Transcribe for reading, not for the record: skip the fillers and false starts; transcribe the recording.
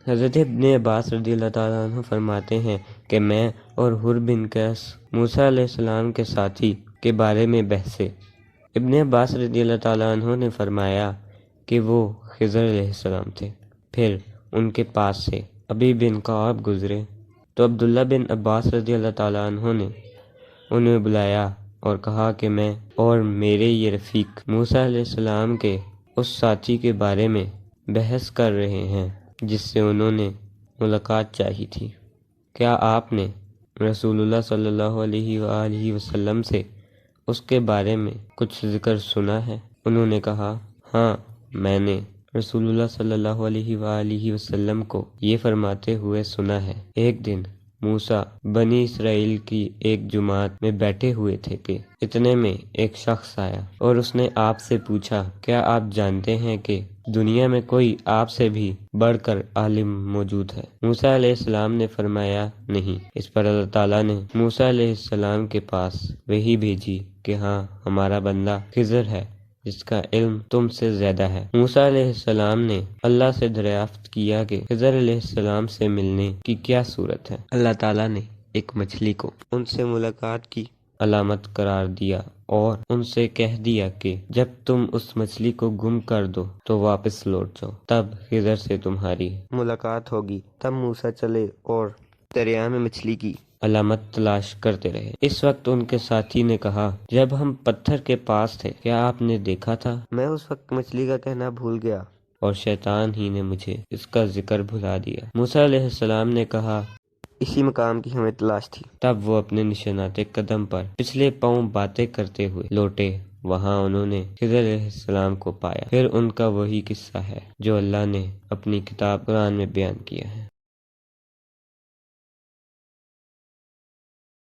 حضرت ابن عباس رضی اللہ تعالیٰ عنہ فرماتے ہیں کہ میں اور حر بن قیس موسیٰ علیہ السلام کے ساتھی کے بارے میں بحثے۔ ابن عباس رضی اللہ تعالیٰ عنہ نے فرمایا کہ وہ خضر علیہ السلام تھے۔ پھر ان کے پاس سے ابی بن کعب گزرے تو عبداللہ بن عباس رضی اللہ تعالیٰ عنہ نے انہیں بلایا اور کہا کہ میں اور میرے یہ رفیق موسیٰ علیہ السلام کے اس ساتھی کے بارے میں بحث کر رہے ہیں جس سے انہوں نے ملاقات چاہی تھی۔ کیا آپ نے رسول اللہ صلی اللہ علیہ وآلہ وسلم سے اس کے بارے میں کچھ ذکر سنا ہے؟ انہوں نے کہا ہاں، میں نے رسول اللہ صلی اللہ علیہ وآلہ وسلم کو یہ فرماتے ہوئے سنا ہے۔ ایک دن موسیٰ بنی اسرائیل کی ایک جماعت میں بیٹھے ہوئے تھے کہ اتنے میں ایک شخص آیا اور اس نے آپ سے پوچھا، کیا آپ جانتے ہیں کہ دنیا میں کوئی آپ سے بھی بڑھ کر عالم موجود ہے؟ موسیٰ علیہ السلام نے فرمایا نہیں۔ اس پر اللہ تعالیٰ نے موسیٰ علیہ السلام کے پاس وحی بھیجی کہ ہاں، ہمارا بندہ خضر ہے جس کا علم تم سے زیادہ ہے۔ موسیٰ علیہ السلام نے اللہ سے دریافت کیا کہ خضر علیہ السلام سے ملنے کی کیا صورت ہے۔ اللہ تعالیٰ نے ایک مچھلی کو ان سے ملاقات کی علامت قرار دیا اور ان سے کہہ دیا کہ جب تم اس مچھلی کو گم کر دو تو واپس لوٹ جاؤ، تب خضر سے تمہاری ملاقات ہوگی۔ تب موسیٰ چلے اور دریا میں مچھلی کی علامت تلاش کرتے رہے۔ اس وقت ان کے ساتھی نے کہا، جب ہم پتھر کے پاس تھے کیا آپ نے دیکھا تھا؟ میں اس وقت مچھلی کا کہنا بھول گیا اور شیطان ہی نے مجھے اس کا ذکر بھلا دیا۔ موسیٰ علیہ السلام نے کہا، اسی مقام کی ہمیں تلاش تھی۔ تب وہ اپنے نشانات قدم پر پچھلے پاؤں باتیں کرتے ہوئے لوٹے۔ وہاں انہوں نے خضر علیہ السلام کو پایا۔ پھر ان کا وہی قصہ ہے جو اللہ نے اپنی کتاب قرآن میں بیان کیا ہے۔